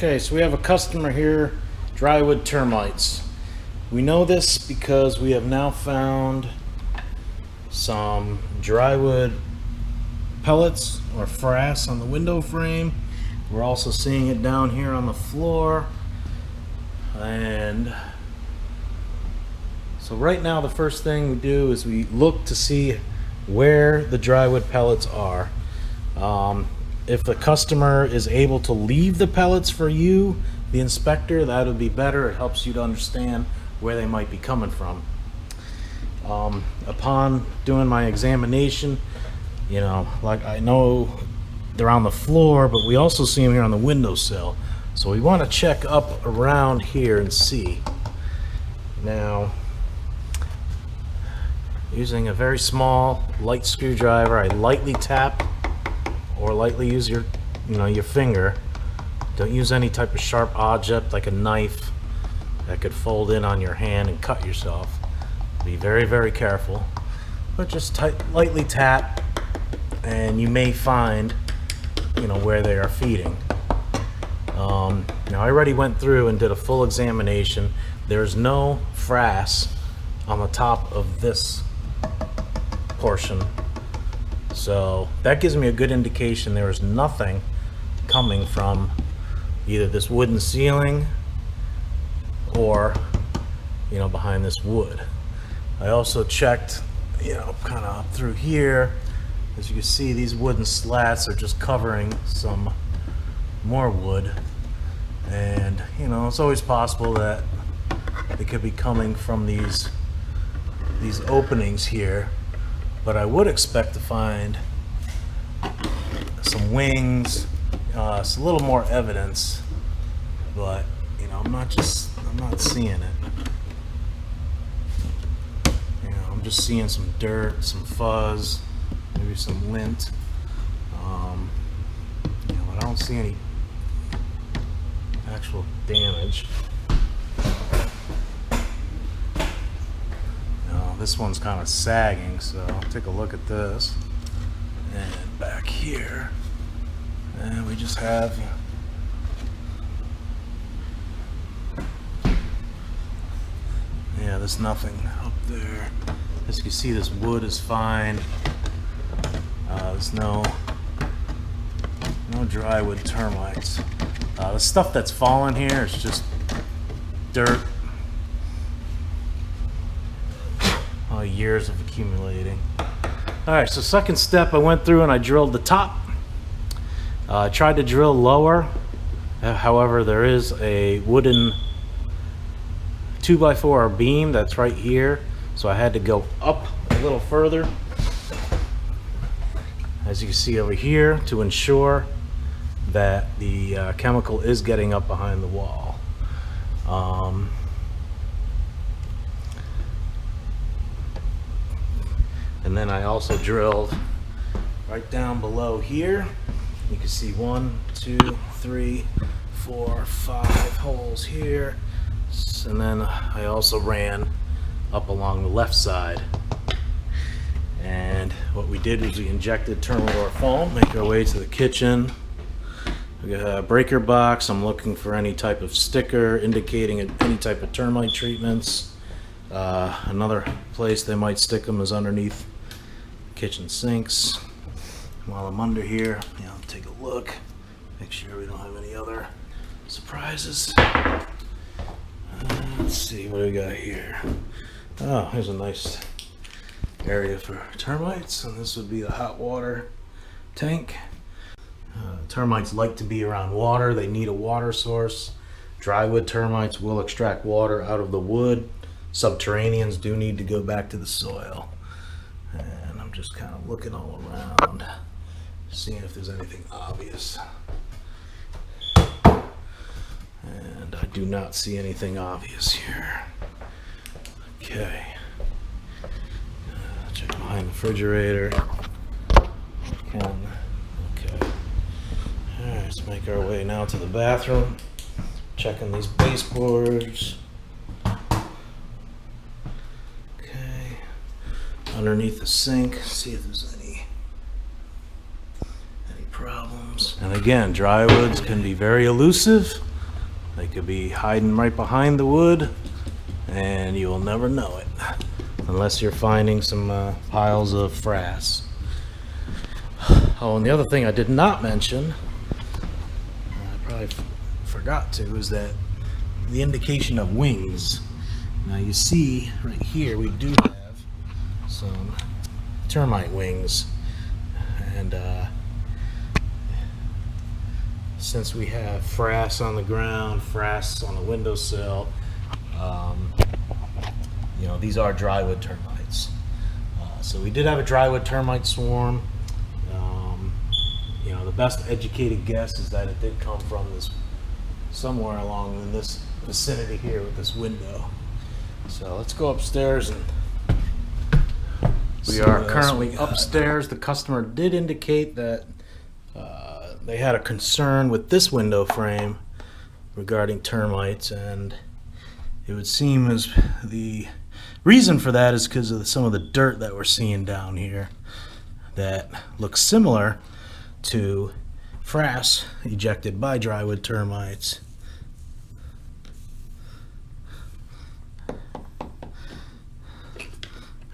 Okay, so we have a customer here, Drywood Termites. We know this because we have now found some drywood pellets or frass on the window frame. We're also seeing it down here on the floor. And so right now the first thing we do is we look to see where the drywood pellets are. If the customer is able to leave the pellets for you, the inspector, that would be better. It helps you to understand where they might be coming from. Upon doing my examination, you know, like I know they're on the floor, but we also see them here on the windowsill. So we want to check up around here and see. Now, using a very small light screwdriver, I lightly tap or lightly use your finger. Don't use any type of sharp object like a knife that could fold in on your hand and cut yourself. Be very, very careful. But just lightly tap and you may find, where they are feeding. Now I already went through and did a full examination. There's no frass on the top of this portion. So that gives me a good indication there is nothing coming from either this wooden ceiling or behind this wood. I also checked kind of up through here. As you can see, these wooden slats are just covering some more wood, and it's always possible that they could be coming from these openings here. But I would expect to find some wings, it's a little more evidence, but I'm not seeing it. I'm just seeing some dirt, some fuzz, maybe some lint. But I don't see any actual damage. This one's kind of sagging, so I'll take a look at this. And back here, and we just have there's nothing up there. As you can see, this wood is fine. There's no drywood termites. The stuff that's fallen here is just dirt. Years of accumulating. Alright, so second step, I went through and I drilled the top. I tried to drill lower. However, there is a wooden 2x4 beam that's right here, so I had to go up a little further, as you can see over here, to ensure that the chemical is getting up behind the wall. And then I also drilled right down below here. You can see 1, 2, 3, 4, 5 holes here. And then I also ran up along the left side. And what we did was we injected Termite foam, make our way to the kitchen. We got a breaker box. I'm looking for any type of sticker indicating any type of termite treatments. Another place they might stick them is underneath kitchen sinks. While I'm under here, I'll take a look, make sure we don't have any other surprises. Let's see, what do we got here? Oh, here's a nice area for termites, and this would be the hot water tank. Termites like to be around water. They need a water source. Drywood termites will extract water out of the wood. Subterraneans do need to go back to the soil. And I'm just kind of looking all around, seeing if there's anything obvious. And I do not see anything obvious here. Okay. Check behind the refrigerator. Okay. Alright, let's make our way now to the bathroom. Checking these baseboards. Okay. Underneath the sink, see if there's any problems. And again, drywoods can be very elusive. They could be hiding right behind the wood, and you will never know it unless you're finding some piles of frass. Oh, and the other thing I did not mention, I probably forgot to, is that the indication of wings. Now you see right here we do have some termite wings, and since we have frass on the ground, frass on the windowsill, you know, these are drywood termites. So we did have a drywood termite swarm. You know, the best educated guess is that it did come from this, somewhere along in this vicinity here with this window. So let's go upstairs, and we are currently upstairs. The customer did indicate that they had a concern with this window frame regarding termites, and it would seem as the reason for that is because of some of the dirt that we're seeing down here that looks similar to frass ejected by drywood termites.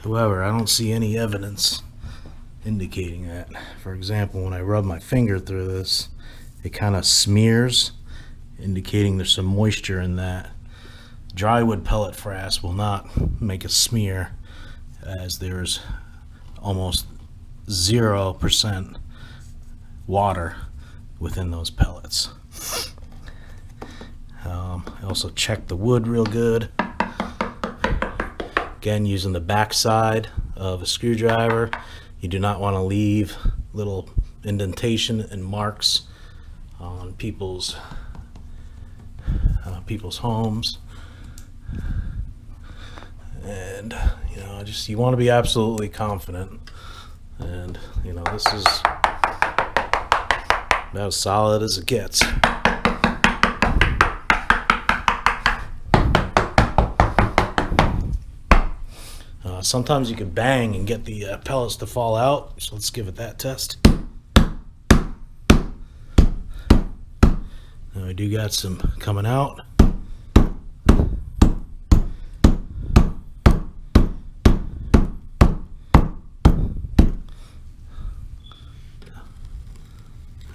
However, I don't see any evidence indicating that. For example, when I rub my finger through this, it kind of smears, indicating there's some moisture in that. Drywood pellet frass will not make a smear, as there's almost 0% water within those pellets. I also checked the wood real good. Again, using the back side of a screwdriver. You do not want to leave little indentation and marks on people's homes. And you know, you want to be absolutely confident. And you know, this is about as solid as it gets. Sometimes you can bang and get the pellets to fall out, so let's give it that test. Now we do got some coming out.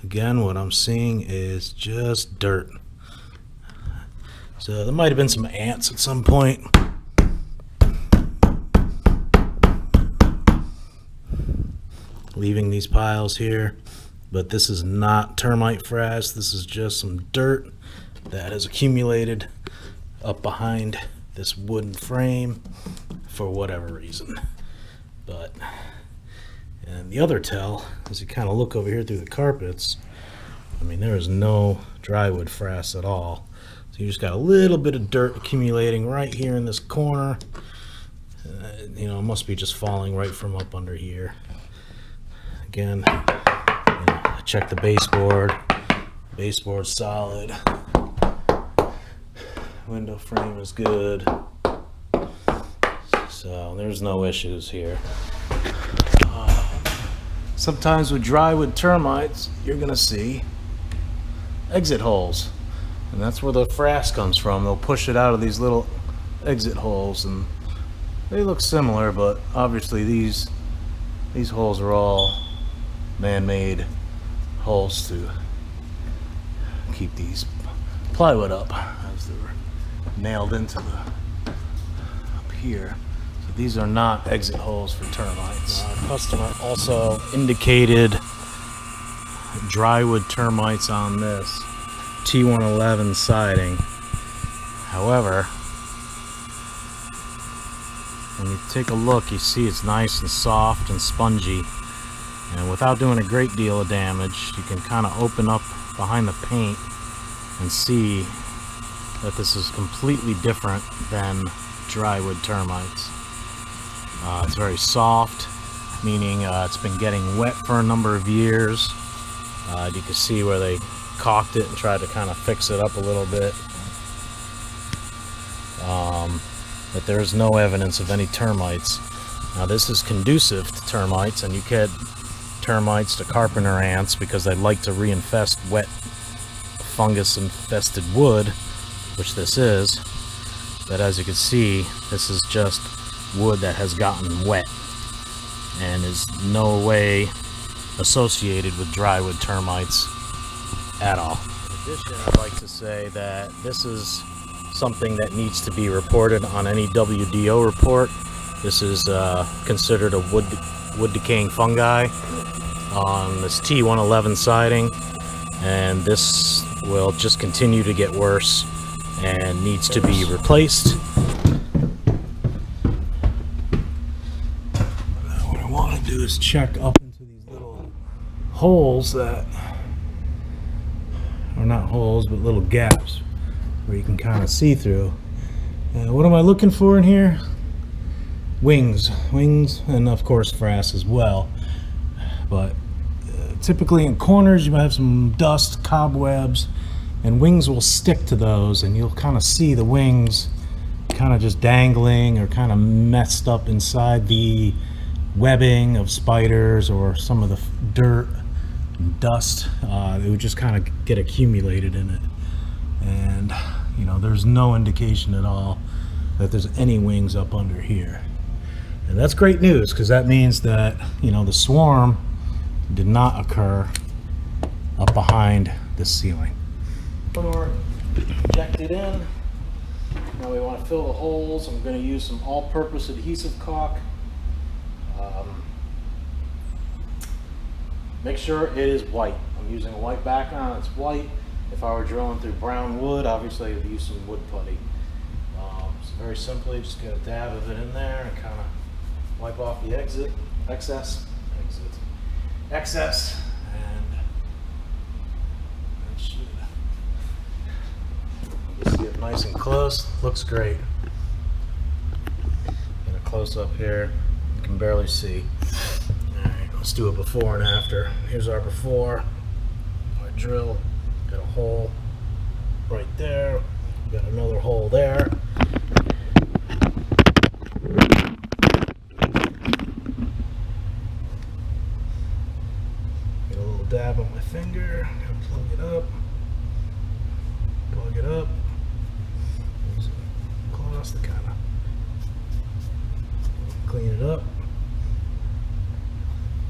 Again, what I'm seeing is just dirt. So there might have been some ants at some point. Leaving these piles here, but this is not termite frass. This is just some dirt that has accumulated up behind this wooden frame for whatever reason. But, and the other tell, as you kind of look over here through the carpets, I mean, there is no drywood frass at all. So you just got a little bit of dirt accumulating right here in this corner. You know, it must be just falling right from up under here. Again, you know, I checked the baseboard. Baseboard's solid. Window frame is good. So there's no issues here. Sometimes with drywood termites, you're gonna see exit holes, and that's where the frass comes from. They'll push it out of these little exit holes, and they look similar, but obviously these holes are all man-made holes to keep these plywood up, as they were nailed into the up here. So these are not exit holes for termites. Our customer also indicated drywood termites on this T111 siding. However, when you take a look, you see it's nice and soft and spongy. And without doing a great deal of damage, you can kind of open up behind the paint and see that this is completely different than drywood termites. It's very soft, meaning it's been getting wet for a number of years. You can see where they caulked it and tried to kind of fix it up a little bit. But there is no evidence of any termites. Now this is conducive to termites, and you get termites to carpenter ants because they like to reinfest wet fungus infested wood. which this is, but as you can see, this is just wood that has gotten wet and is no way associated with drywood termites at all. In addition, I'd like to say that this is something that needs to be reported on any WDO report. This is considered a wood decaying fungi on this T111 siding, and this will just continue to get worse and needs to be replaced. What I want to do is check up into these little holes that are not holes but little gaps where you can kind of see through. What am I looking for in here? Wings, and of course frass as well. But typically in corners you might have some dust, cobwebs, and wings will stick to those, and you'll kind of see the wings kind of just dangling or kind of messed up inside the webbing of spiders or some of the dirt and dust. It would just kind of get accumulated in it, and you know, there's no indication at all that there's any wings up under here. And that's great news, because that means that, you know, the swarm did not occur up behind the ceiling. Door ejected in. Now we want to fill the holes. I'm going to use some all-purpose adhesive caulk. Make sure it is white. I'm using a white background. It's white. If I were drilling through brown wood, obviously I'd use some wood putty. So very simply, just get a dab of it in there and kind of wipe off the excess, and that should just see it nice and close. Looks great. Get a close up here. You can barely see. All right, let's do a before and after. Here's our before. Our drill. Got a hole right there. Got another hole there. Get a little dab on my finger. Plug it up. Plug it up. Use a cloth to kind of clean it up.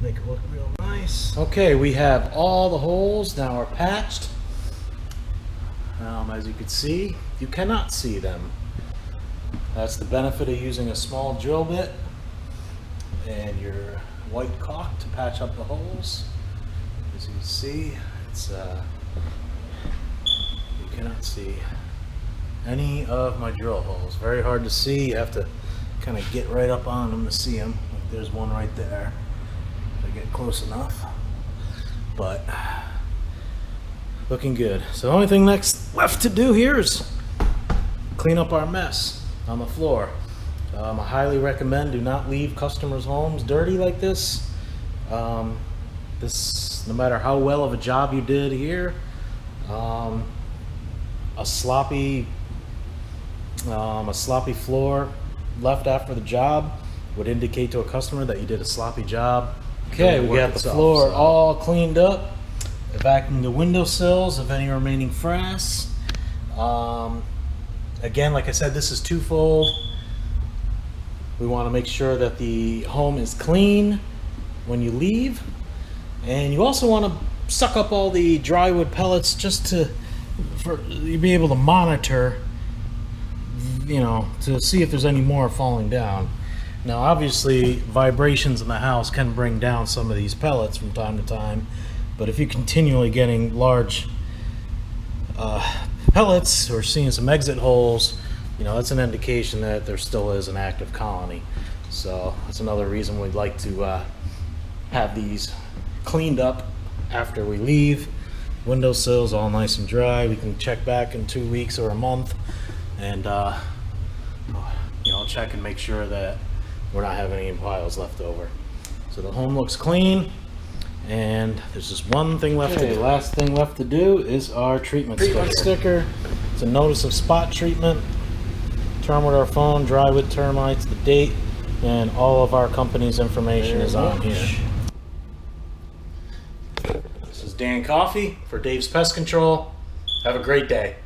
Make it look real nice. Okay, we have all the holes now are patched. As you can see, you cannot see them. That's the benefit of using a small drill bit and your white caulk to patch up the holes. As you can see, it's you cannot see any of my drill holes. Very hard to see. You have to kind of get right up on them to see them. Like there's one right there. If I get close enough, but looking good. So the only thing next left to do here is clean up our mess on the floor. I highly recommend do not leave customers' homes dirty like this. No matter how well of a job you did here, a sloppy floor left after the job would indicate to a customer that you did a sloppy job. Okay, we got the floor all cleaned up. Vacuum the windowsills of any remaining frass. Again, like I said, this is twofold. We want to make sure that the home is clean when you leave, and you also want to suck up all the drywood pellets just to be able to monitor, you know, to see if there's any more falling down. Now, obviously, vibrations in the house can bring down some of these pellets from time to time. But if you're continually getting large pellets or seeing some exit holes, you know, that's an indication that there still is an active colony. So that's another reason we'd like to have these cleaned up after we leave. Windowsills all nice and dry. We can check back in 2 weeks or a month and you know, check and make sure that we're not having any piles left over. So the home looks clean. And there's just one thing left to do. The last thing left to do is our treatment sticker. It's a notice of spot treatment. Term with our phone, Drywood Termites, the date, and all of our company's information is on here. This is Dan Coffey for Dave's Pest Control. Have a great day.